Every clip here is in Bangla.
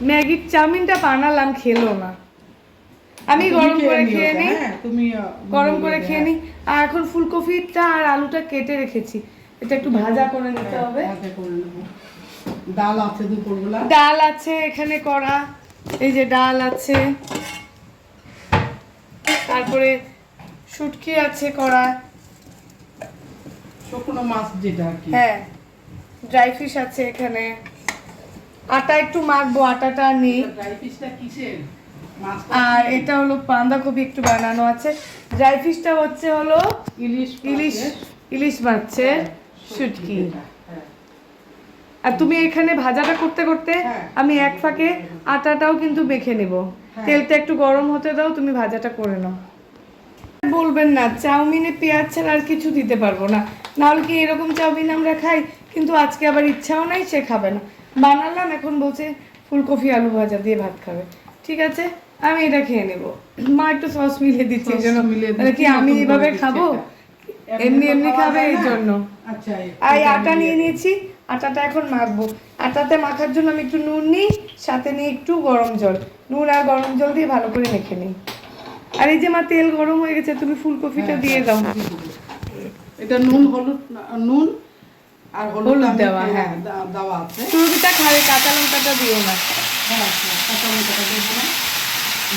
ম্যাগির চাউমিনটা বানালাম, খেলো না। আমি গরম করে খেয়ে নিই, তুমি গরম করে খেয়ে নিই। আর এখন ফুলকপিটা আর আলুটা কেটে রেখেছি, এটা একটু ভাজা করে নিতে হবে। ডাল আছে দুপুরবেলা, ডাল আছে এখানে করা, এই যে ডাল আছে, তারপরে শুটকি আছে করা, শুকনো মাছ যেটা আর কি, হ্যাঁ ড্রাই ফিশ আছে এখানে। আটা একটু মাখবো, আটাটা নেই। ড্রাই ফিশটা কিসের? আর এটা হলো বাঁধাকপি একটু বানানো আছে। ড্রাই ফিশটা হচ্ছে হলো ইলিশ ইলিশ, ইলিশ মাছের শুটকি। আর তুমি এখানে ভাজাটা করতে করতে আমি এক ফাঁকে আটাটাও কিন্তু মেখে নেব। তেলটা একটু গরম হতে দাও, তুমি ভাজাটা করে নাও। বলবেন না চাউমিনে পেঁয়াজ ছাড়া আর কিছু দিতে পারবো না, নাহলে কি এরকম চাউমিন আমরা খাই? কিন্তু আজকে আবার ইচ্ছাও নাই, সে খাবে না। বানালাম, এখন বলছে ফুলকপি আলু ভাজা দিয়ে ভাত খাবে। ঠিক আছে, আমি এটা খেয়ে নেব। মা একটু সস মিলিয়ে দিচ্ছে এই জন্য, কি আমি এইভাবে খাবো? এমনি এমনি খাবে এই জন্য। আচ্ছা, আর আটা নিয়ে নিয়েছি, আটাটা এখন মাখবো। আটাতে মাখার জন্য আমি একটু নুন নিই, সাথে নিই একটু গরম জল। নুন আর গরম জল দিয়ে ভালো করে মেখে নিই। আর এই যে মা তেল গরম হয়ে গেছে, তুমি ফুলকপিটা দিয়ে দাও। এটা নুন হলুদ, নুন আর হলুদ দেওয়া, হ্যাঁ দেওয়া আছে। ফুলকপিটা খাবে, কাঁচা লঙ্কাটা দিও না। হ্যাঁ, কাঁচা লঙ্কাটা দিয়ে দিলাম।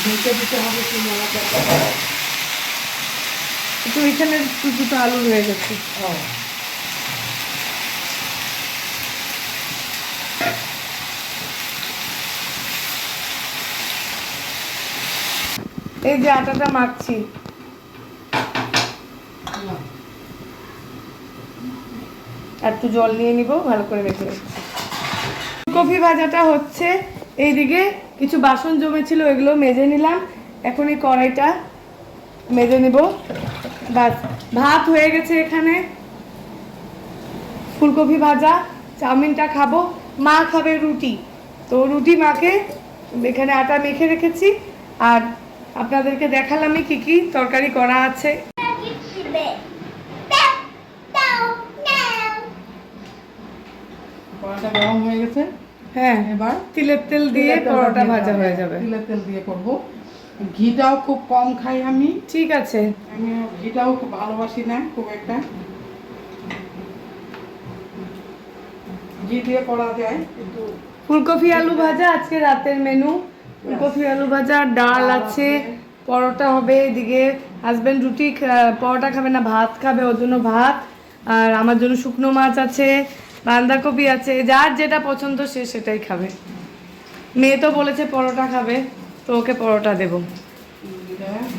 ঢেকে দিতে হবে একটু এখানে দুটো আলু হয়ে গেছে। এই যে আটাটা মাখছি, একটু জল নিয়ে নিব, ভালো করে রেখে দিচ্ছি। ফুলকপি ভাজাটা হচ্ছে, এইদিকে কিছু বাসন জমেছিল, এগুলো মেজে নিলাম। এখন এই কড়াইটা মেজে নিব। বাস, ভাত হয়ে গেছে এখানে। ফুলকপি ভাজা, চাউমিনটা খাবো, মা খাবে রুটি। তো রুটি মাকে এখানে আটা মেখে রেখেছি। আর আপনাদেরকে দেখালামই কি কি তরকারি করা আছে। পরোটা গরম হয়ে গেছে। হ্যাঁ, এবার তিলের তেল দিয়ে পরোটা ভাজা হয়ে যাবে। তিলের তেল দিয়ে করব। ঘিটাও খুব কম খাই আমি। ঠিক আছে, আমি ঘিটাও খুব ভালোবাসি না খুব একটা। ঘি দিয়ে করা যায় কিন্তু। ফুলকপি আলু ভাজা আজকে রাতের মেনু। ফুলকপি আলু ভাজা, ডাল আছে, পরোটা হবে। এদিকে হাজবেন্ড রুটি, পরোটা খাবে না, ভাত খাবে, ওর জন্য ভাত। আর আমার জন্য শুকনো মাছ আছে, বাঁধাকপি আছে, যার যেটা পছন্দ সে সেটাই খাবে। মেয়ে তো বলেছে পরোটা খাবে, তো ওকে পরোটা দেবো।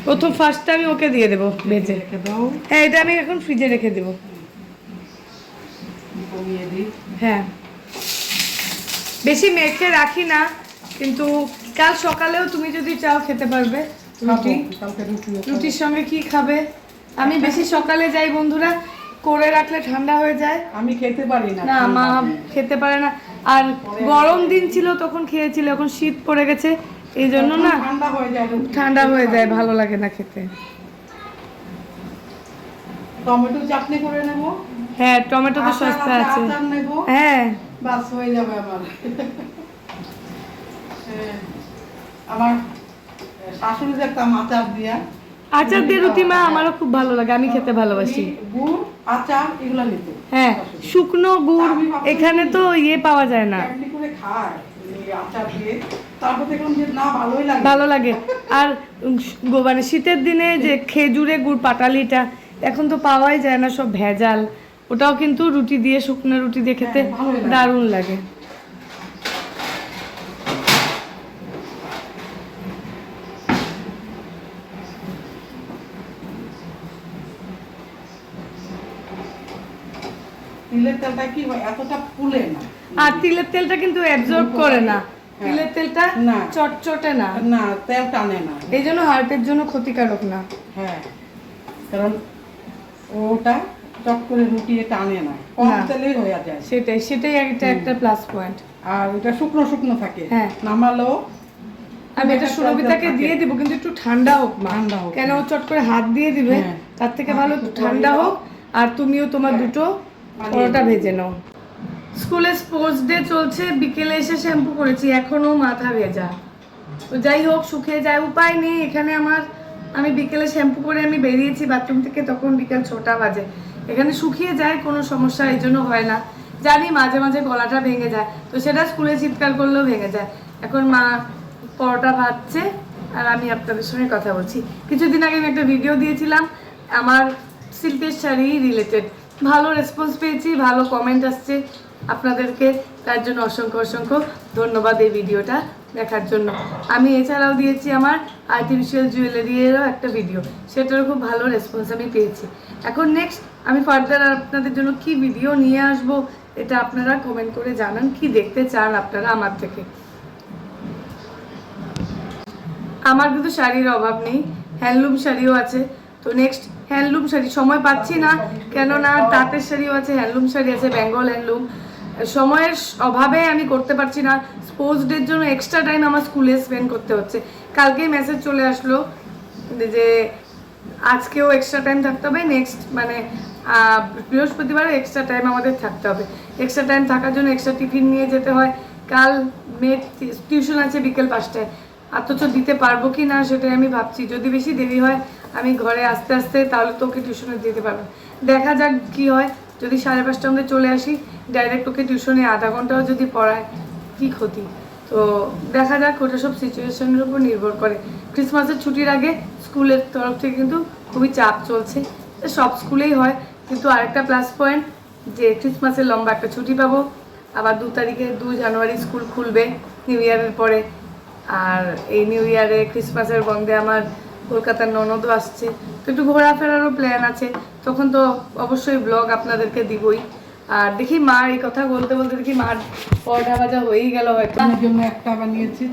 প্রথম ফার্স্টটা আমি ওকে দিয়ে দেবো ভেজে। হ্যাঁ, এটা আমি এখন ফ্রিজে রেখে দেবো। হ্যাঁ, বেশি মেখে রাখি না, কিন্তু কাল সকালেও তুমি যদি চাও খেতে পারবে। রুটি, রুটির সঙ্গে কি খাবে? আমি বেশি সকালে যাই বন্ধুরা, করে রাখলে ঠান্ডা হয়ে যায়। আমি খেতে পারি না, না মা খেতে পারে না। আর গরম দিন ছিল তখন খেয়েছিল, এখন শীত পড়ে গেছে এই জন্য না ঠান্ডা হয়ে যায়, ভালো লাগে না খেতে। টমেটো চাটনি করে নেব। হ্যাঁ, টমেটো তো সস্তা আছে। হ্যাঁ, বাস হয়ে যাবে আমার। আমার শাশুড়ি দেখতাম আচার দিয়া, আচার দিয়ে রুটি মা আমারও খুব ভালো লাগে, আমি খেতে ভালোবাসি। গুড় আচার এগুলো নিত। হ্যাঁ, শুকনো গুড় এখানে তো ইয়ে পাওয়া যায় না। এমনি করে খায় আচার দিয়ে, তারপর দেখলাম যে না ভালোই লাগে, ভালো লাগে। আর মানে শীতের দিনে যে খেজুরে গুড় পাটালিটা এখন তো পাওয়াই যায় না, সব ভেজাল। ওটাও কিন্তু রুটি দিয়ে, শুকনো রুটি দিয়ে খেতে দারুণ লাগে। তিলের তেলটা কি হয় এতটা ফুলে না, আর তিলের তেলটা কিন্তু অ্যাবজর্ব করে না, তিলের তেলটা চটচটে না, না তেল টানে না, এই জন্য হার্টের জন্য ক্ষতিকারক না। হ্যাঁ, কারণ ওটা চট করে রুটি টানে না, কম তেলেই হয়ে যায়। সেটাই একটা প্লাস পয়েন্ট। আর এটা শুকনো শুকনো থাকে। হ্যাঁ, নামালো আমি এটা সুরভিতাকে দিয়ে দিব, কিন্তু একটু ঠান্ডা হোক মা, কেন ও চট করে হাত দিয়ে দিবে, তার থেকে ভালো ঠান্ডা হোক। আর তুমিও তোমার দুটো পরোটা ভেজে নাও। স্কুলে স্পোর্টস ডে চলছে, বিকেলে এসে শ্যাম্পু করেছি, এখনো মাথা ভেজা। তো যাই হোক, শুকিয়ে যায়, উপায় নেই। এখানে আমি বিকেলে শ্যাম্পু করে আমি বেরিয়েছি বাথরুম থেকে, তখন বিকেল 6টা বাজে। এখানে শুকিয়ে যায়, কোনো সমস্যা এই জন্য হয় না। জানি মাঝে মাঝে গলাটা ভেঙে যায়, তো সেটা স্কুলে চিৎকার করলেও ভেঙে যায়। এখন মা পরোটা ভাজছে আর আমি আপনাদের সঙ্গে কথা বলছি। কিছুদিন আগে আমি একটা ভিডিও দিয়েছিলাম আমার সিল্কের শাড়ি রিলেটেড, ভালো রেসপন্স পেয়েছি, ভালো কমেন্ট আসছে আপনাদেরকে, তার জন্য অসংখ্য অসংখ্য ধন্যবাদ এই ভিডিওটা দেখার জন্য। আমি এছাড়াও দিয়েছি আমার আর্টিফিশিয়াল জুয়েলারিরও একটা ভিডিও, সেটারও খুব ভালো রেসপন্স আমি পেয়েছি। এখন নেক্সট আমি ফার্দার আপনাদের জন্য কি ভিডিও নিয়ে আসব, এটা আপনারা কমেন্ট করে জানান, কি দেখতে চান আপনারা আমার থেকে। আমার কিন্তু শাড়ির অভাব নেই, হ্যান্ডলুম শাড়িও আছে। তো নেক্সট হ্যান্ডলুম শাড়ি সময় পাচ্ছি না, কেননা তাঁতের শাড়িও আছে, হ্যান্ডলুম শাড়ি আছে, বেঙ্গল হ্যান্ডলুম। সময়ের অভাবে আমি করতে পারছি না। স্পোর্টস ডের জন্য এক্সট্রা টাইম আমার স্কুলে স্পেন্ড করতে হচ্ছে। কালকেই মেসেজ চলে আসলো যে আজকেও এক্সট্রা টাইম থাকতে হবে, নেক্সট মানে বৃহস্পতিবারও এক্সট্রা টাইম আমাদের থাকতে হবে। এক্সট্রা টাইম থাকার জন্য এক্সট্রা টিফিন নিয়ে যেতে হয়। কাল মেয়ের টিউশন আছে বিকেল 5টায়, অথচ দিতে পারবো কি না সেটাই আমি ভাবছি। যদি বেশি দেরি হয় আমি ঘরে আস্তে আস্তে, তাহলে তো ওকে টিউশনে দিতে পারবো। দেখা যাক কি হয়। যদি 5:30টার মধ্যে চলে আসি, ডাইরেক্ট ওকে টিউশনে আধা ঘন্টাও যদি পড়ায়, কি ক্ষতি। তো দেখা যাক, ওটা সব সিচুয়েশনের উপর নির্ভর করে। ক্রিসমাসের ছুটির আগে স্কুলের তরফ থেকে কিন্তু খুবই চাপ চলছে, সব স্কুলেই হয়। কিন্তু আরেকটা প্লাস পয়েন্ট যে ক্রিসমাসের লম্বা একটা ছুটি পাবো। আবার 2 তারিখে 2 জানুয়ারি স্কুল খুলবে নিউ ইয়ারের পরে। আর এই নিউ ইয়ারে ক্রিসমাসের বন্ধে আমার কলকাতার ননদও আসছে, তো একটু ঘোরাফেরারও প্ল্যান আছে। তখন তো অবশ্যই ব্লগ আপনাদেরকে দিবই। আর দেখি মার এই কথা বলতে বলতে দেখি মার পরোটা ভাজা হয়েই গেল হয়তো। আমার জন্য একটা বানিয়েছি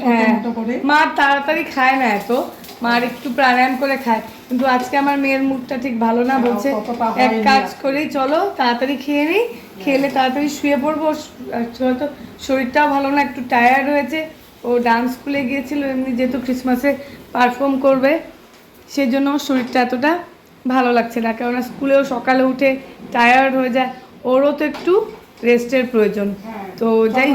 ছোট করে। মা তাড়াতাড়ি খায় না এত, মার একটু প্রাণায়াম করে খায়। কিন্তু আজকে আমার মেয়ের মুডটা ঠিক ভালো না, বলছে এক কাজ করেই চলো তাড়াতাড়ি খেয়ে নিই, খেলে তাড়াতাড়ি শুয়ে পড়বো। হয়তো শরীরটাও ভালো না, একটু টায়ার্ড হয়েছে। ও ডান্স স্কুলে গিয়েছিল, এমনি যেহেতু ক্রিসমাসে পারফর্ম করবে সেজন্য শরীরটা এতটা ভালো লাগছে না, কেননা স্কুলেও সকালে উঠে টায়ার্ড হয়ে যায়। ওরও তো একটু রেস্টের প্রয়োজন। তো যাই,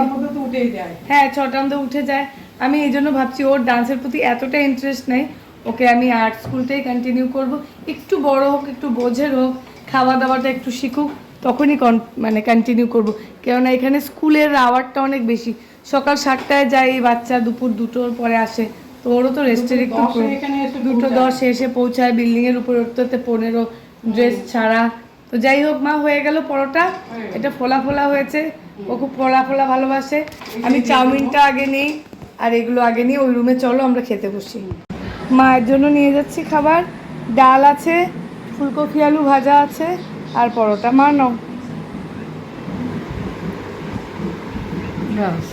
হ্যাঁ 6টার মধ্যে উঠে যায়। আমি এই জন্য ভাবছি ওর ডান্সের প্রতি এতটা ইন্টারেস্ট নেই, ওকে আমি আর্ট স্কুলটাই কন্টিনিউ করব। একটু বড় হোক, একটু বোঝের হোক, খাওয়া দাওয়াটা একটু শিখুক, তখনই মানে কন্টিনিউ করব। কেননা এখানে স্কুলের আওয়ারটা অনেক বেশি, সকাল 7টায় যায় বাচ্চা, দুপুর 2টোর পরে আসে। তো ওরও তো রেস্টের একটু 2:10 এসে পৌঁছায়, বিল্ডিংয়ের উপরে উঠতে 15, ড্রেস ছাড়া। তো যাই হোক মা, হয়ে গেল পরোটা। এটা ফোলা ফোলা হয়েছে, ও খুব ফোলা ফোলা ভালোবাসে। আমি চাউমিনটা আগে নেই আর এগুলো আগে নিয়ে ওই রুমে চলো আমরা খেতে বসি। মায়ের জন্য নিয়ে যাচ্ছি খাবার, ডাল আছে, ফুলকপি আলু ভাজা আছে আর পরোটা। মা নাও।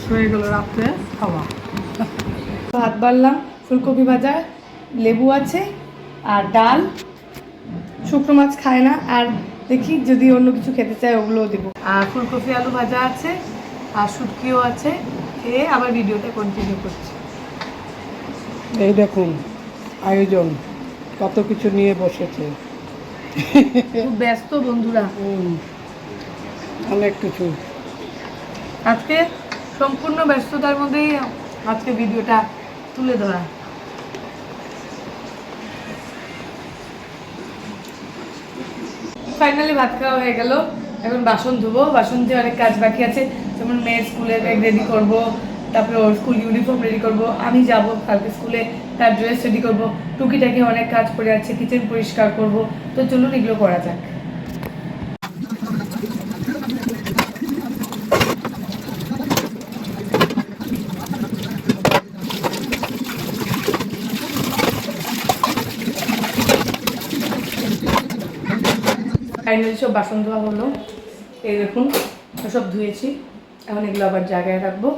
হয়ে গেল রাত্রে খাওয়া। ভাত বাড়লাম, ফুলকপি ভাজা, লেবু আছে আর ডাল। শুকনো মাছ খায় না, আর দেখি যদি অন্য কিছু খেতে চায় ওগুলোও দেবো। আর ফুলকপি আলু ভাজা আছে আর শুটকিও আছে, খেয়ে আবার ভিডিওটা কন্টিনিউ করছি। এই দেখুন আয়োজন, কত কিছু নিয়ে বসেছে। খুব ব্যস্ত বন্ধুরা, অনেক কিছু। আজকে সম্পূর্ণ ব্যস্ততার মধ্যেই আজকে ভিডিওটা তুলে ধরা। ফাইনালি ভাত খাওয়া হয়ে গেল, এখন বাসন ধুবো। বাসন দিয়ে অনেক কাজ বাকি আছে, যেমন মেয়ের স্কুলের ব্যাগ রেডি করবো, তারপরে ওর স্কুল ইউনিফর্ম রেডি করবো, আমি যাব কালকে স্কুলে, তার ড্রেস রেডি করবো, টুকিটাকি অনেক কাজ পড়ে আছে, কিচেন পরিষ্কার করবো। তো চলুন এগুলো করা যাক। ফাইনালি সব বাসন ধোয়া হলো, এই দেখুন সব ধুয়েছি। এখন এগুলো আবার জায়গায় রাখবো।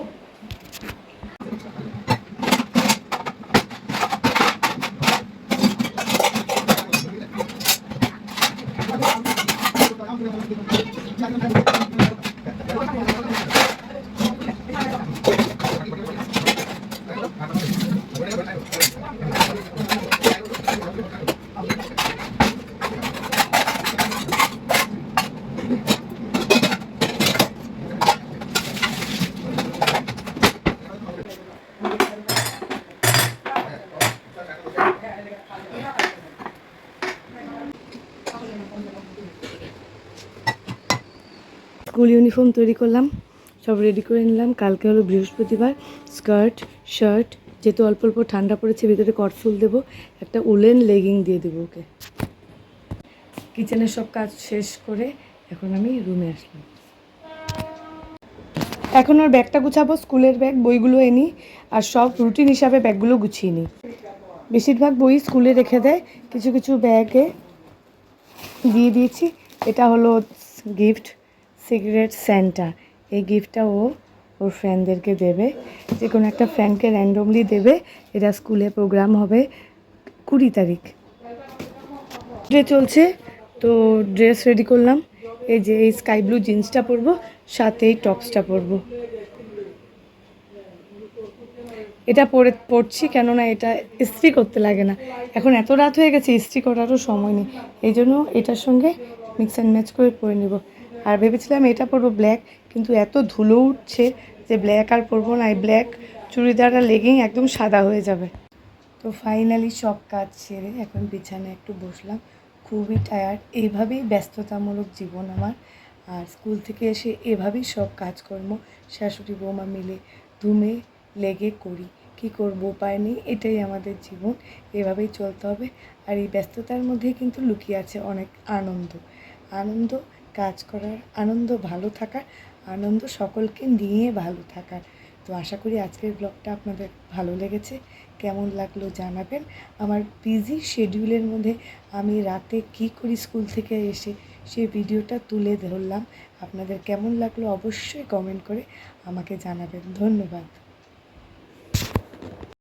স্কুল ইউনিফর্ম তৈরি করলাম, সব রেডি করে নিলাম। কালকে হলো বৃহস্পতিবার, স্কার্ট শার্ট, যেহেতু অল্প অল্প ঠান্ডা পড়েছে ভিতরে কটফুল দেবো, একটা উলেন লেগিং দিয়ে দেবো ওকে। কিচেনের সব কাজ শেষ করে এখন আমি রুমে আসলাম। এখন ওর ব্যাগটা গুছাবো, স্কুলের ব্যাগ, বইগুলো এনি, আর সব রুটিন হিসাবে ব্যাগগুলো গুছিয়ে নিই। বেশিরভাগ বই স্কুলে রেখে দেয়, কিছু কিছু ব্যাগে দিয়ে দিয়েছি। এটা হলো গিফট, সিগারেট স্যান্টা। এই গিফটটা ও ওর ফ্রেন্ডদেরকে দেবে, যে কোনো একটা ফ্রেন্ডকে র্যান্ডমলি দেবে। এটা স্কুলে প্রোগ্রাম হবে 20 তারিখ। ডে চলছে, তো ড্রেস রেডি করলাম। এই যে এই স্কাই ব্লু জিন্সটা পরবো, সাথে এই টপসটা পরবো। এটা পরছি কেননা এটা ইস্ত্রি করতে লাগে না। এখন এত রাত হয়ে গেছে, ইস্ত্রি করারও সময় নেই, এই জন্য এটার সঙ্গে মিক্স অ্যান্ড ম্যাচ করে পরে নেব। আর ভেবেছিলাম এটা পরবো ব্ল্যাক, কিন্তু এত ধুলো উঠছে যে ব্ল্যাক আর পরবো না। এই ব্ল্যাক চুড়িদার আর লেগিং একদম সাদা হয়ে যাবে। তো ফাইনালি সব কাজ সেরে এখন বিছানায় একটু বসলাম, খুবই টায়ার্ড। এইভাবেই ব্যস্ততামূলক জীবন আমার। আর স্কুল থেকে এসে এভাবেই সব কাজকর্ম শাশুড়ি বৌমা মিলে ধুমে লেগে করি। কি করব, উপায় নেই, এটাই আমাদের জীবন, এভাবেই চলতে হবে। আর এই ব্যস্ততার মধ্যেই কিন্তু লুকিয়ে আছে অনেক আনন্দ। আনন্দ কাজ করার আনন্দ, ভালো থাকার আনন্দ, সকলকে নিয়ে ভালো থাকার। তো আশা করি আজকের ব্লগটা আপনাদের ভালো লেগেছে। কেমন লাগলো জানাবেন। আমার বিজি শিডিউলের মধ্যে আমি রাতে কি করি স্কুল থেকে এসে, সেই ভিডিওটা তুলে ধরলাম। আপনাদের কেমন লাগলো অবশ্যই কমেন্ট করে আমাকে জানাবেন। ধন্যবাদ।